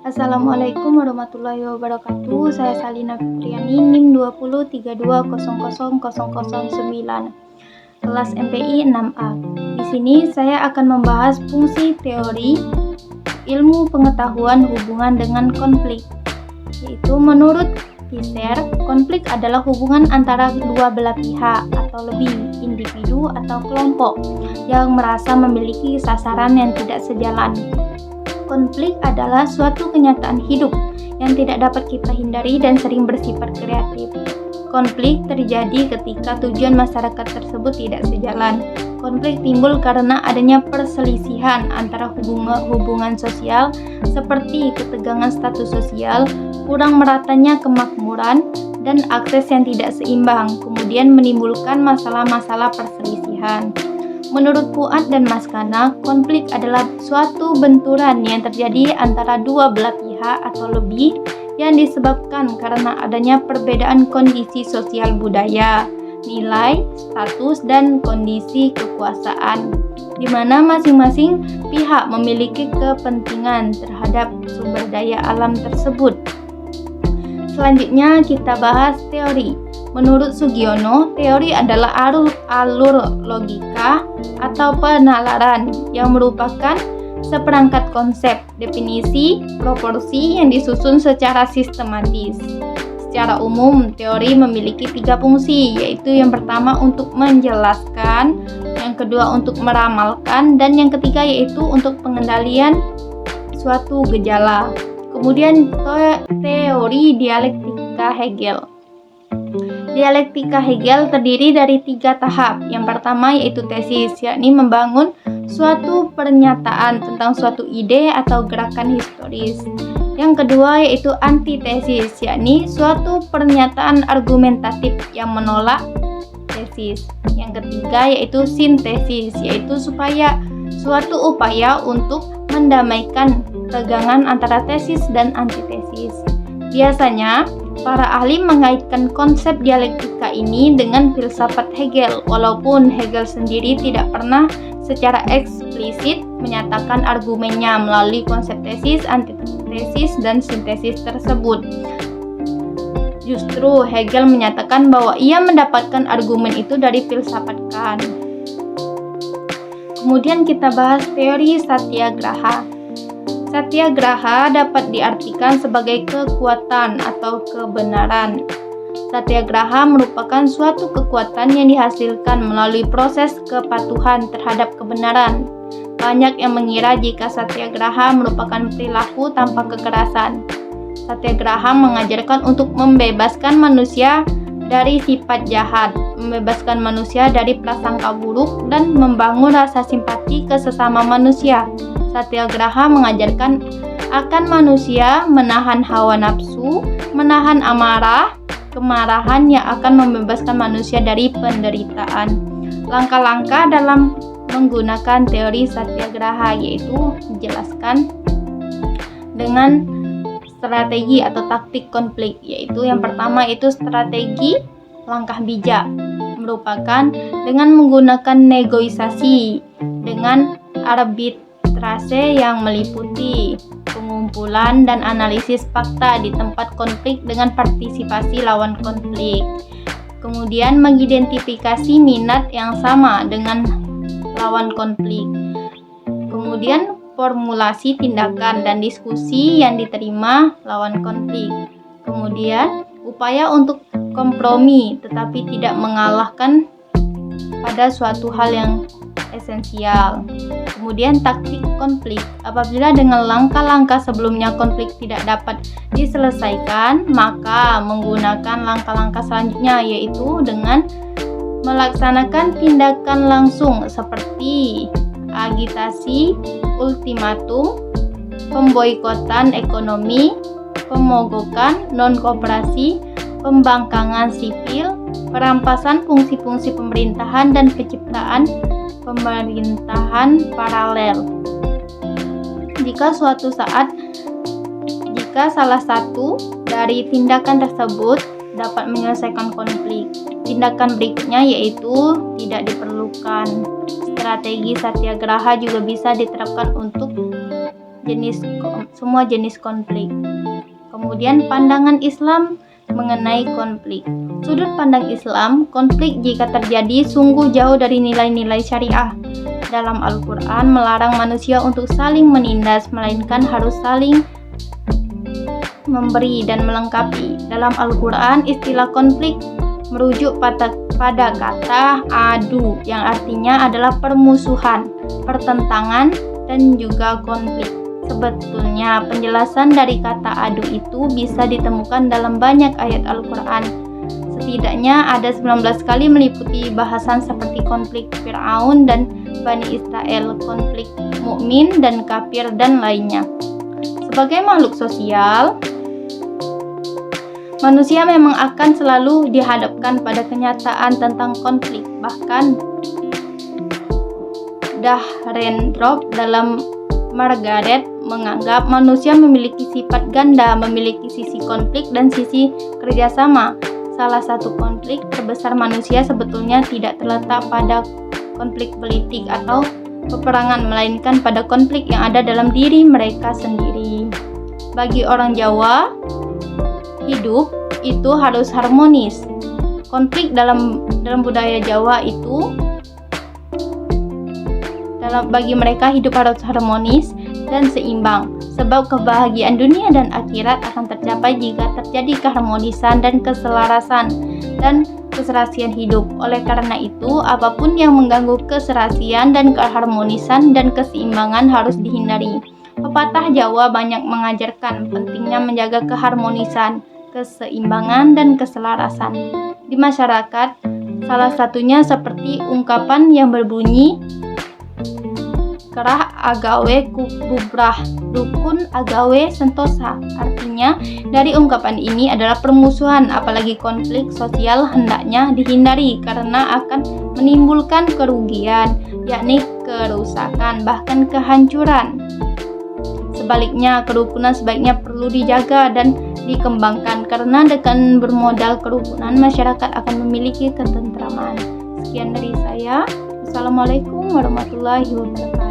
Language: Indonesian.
Assalamualaikum warahmatullahi wabarakatuh. Saya Salina Fitriani, NIM 2032000009, kelas MPI 6A. Di sini saya akan membahas fungsi teori ilmu pengetahuan hubungan dengan konflik. Yaitu menurut Visser, konflik adalah hubungan antara dua belah pihak atau lebih individu atau kelompok yang merasa memiliki sasaran yang tidak sejalan. Konflik adalah suatu kenyataan hidup yang tidak dapat kita hindari dan sering bersifat kreatif. Konflik terjadi ketika tujuan masyarakat tersebut tidak sejalan. Konflik timbul karena adanya perselisihan antara hubungan sosial seperti ketegangan status sosial, kurang meratanya kemakmuran, dan akses yang tidak seimbang, kemudian menimbulkan masalah-masalah perselisihan. Menurut Fuad dan Maskana, konflik adalah suatu benturan yang terjadi antara dua belah pihak atau lebih yang disebabkan karena adanya perbedaan kondisi sosial budaya, nilai, status, dan kondisi kekuasaan, di mana masing-masing pihak memiliki kepentingan terhadap sumber daya alam tersebut. Selanjutnya kita bahas teori. Menurut Sugiono, teori adalah alur logika atau penalaran yang merupakan seperangkat konsep, definisi, proporsi yang disusun secara sistematis. Secara umum, teori memiliki 3 fungsi, yaitu yang pertama untuk menjelaskan, yang kedua untuk meramalkan, dan yang ketiga yaitu untuk pengendalian suatu gejala. Kemudian teori dialektika Hegel. Dialektika Hegel terdiri dari 3 tahap. Yang pertama yaitu tesis, yakni membangun suatu pernyataan tentang suatu ide atau gerakan historis. Yang kedua yaitu antitesis, yakni suatu pernyataan argumentatif yang menolak tesis. Yang ketiga yaitu sintesis, yaitu suatu upaya untuk mendamaikan tegangan antara tesis dan antitesis. Biasanya para ahli mengaitkan konsep dialektika ini dengan filsafat Hegel, walaupun Hegel sendiri tidak pernah secara eksplisit menyatakan argumennya melalui konsep tesis, antitesis, dan sintesis tersebut. Justru Hegel menyatakan bahwa ia mendapatkan argumen itu dari filsafat Kant. Kemudian kita bahas teori satyagraha. Satyagraha dapat diartikan sebagai kekuatan atau kebenaran. Satyagraha merupakan suatu kekuatan yang dihasilkan melalui proses kepatuhan terhadap kebenaran. Banyak yang mengira jika satyagraha merupakan perilaku tanpa kekerasan. Satyagraha mengajarkan untuk membebaskan manusia dari sifat jahat, membebaskan manusia dari prasangka buruk, dan membangun rasa simpati ke sesama manusia. Satyagraha mengajarkan akan manusia menahan hawa nafsu, menahan amarah, kemarahan yang akan membebaskan manusia dari penderitaan. Langkah-langkah dalam menggunakan teori satyagraha yaitu dijelaskan dengan strategi atau taktik konflik, yaitu yang pertama itu strategi langkah bijak, merupakan dengan menggunakan negosiasi dengan arbitrase yang meliputi pengumpulan dan analisis fakta di tempat konflik dengan partisipasi lawan konflik. Kemudian mengidentifikasi minat yang sama dengan lawan konflik. Kemudian formulasi tindakan dan diskusi yang diterima lawan konflik. Kemudian upaya untuk kompromi tetapi tidak mengalahkan pada suatu hal yang esensial. Kemudian taktik konflik. Apabila dengan langkah-langkah sebelumnya konflik tidak dapat diselesaikan, maka menggunakan langkah-langkah selanjutnya, yaitu dengan melaksanakan tindakan langsung seperti agitasi, ultimatum, pemboikotan ekonomi, pemogokan, non-kooperasi, pembangkangan sipil, perampasan fungsi-fungsi pemerintahan, dan penciptaan pemerintahan paralel. Jika salah satu dari tindakan tersebut dapat menyelesaikan konflik, tindakan berikutnya yaitu tidak diperlukan. Strategi satyagraha juga bisa diterapkan untuk semua jenis konflik. Kemudian pandangan Islam mengenai konflik. Sudut pandang Islam, konflik jika terjadi sungguh jauh dari nilai-nilai syariah. Dalam Al-Quran melarang manusia untuk saling menindas, melainkan harus saling memberi dan melengkapi. Dalam Al-Quran, istilah konflik merujuk pada kata adu, yang artinya adalah permusuhan, pertentangan, dan juga konflik. Sebetulnya penjelasan dari kata adu itu bisa ditemukan dalam banyak ayat Al-Quran. Setidaknya ada 19 kali meliputi bahasan seperti konflik Fir'aun dan Bani Israel, konflik mukmin dan kafir, dan lainnya. Sebagai makhluk sosial, manusia memang akan selalu dihadapkan pada kenyataan tentang konflik. Bahkan Dahrendorf dalam Margaret menganggap manusia memiliki sifat ganda, memiliki sisi konflik dan sisi kerjasama. Salah satu konflik terbesar manusia sebetulnya tidak terletak pada konflik politik atau peperangan, melainkan pada konflik yang ada dalam diri mereka sendiri. Bagi orang Jawa, hidup itu harus harmonis. Konflik dalam budaya Jawa itu bagi mereka hidup harus harmonis dan seimbang, sebab kebahagiaan dunia dan akhirat akan tercapai jika terjadi keharmonisan dan keselarasan dan keserasian hidup. Oleh karena itu, apapun yang mengganggu keserasian dan keharmonisan dan keseimbangan harus dihindari. Pepatah Jawa banyak mengajarkan pentingnya menjaga keharmonisan, keseimbangan, dan keselarasan di masyarakat. Salah satunya seperti ungkapan yang berbunyi, kerah agawe kububrah, rukun agawe sentosa. Artinya, dari ungkapan ini adalah permusuhan, apalagi konflik sosial hendaknya dihindari karena akan menimbulkan kerugian, yakni kerusakan, bahkan kehancuran. Sebaliknya, kerukunan sebaiknya perlu dijaga dan dikembangkan karena dengan bermodal kerukunan masyarakat akan memiliki ketentraman. Sekian dari saya. Assalamualaikum warahmatullahi wabarakatuh.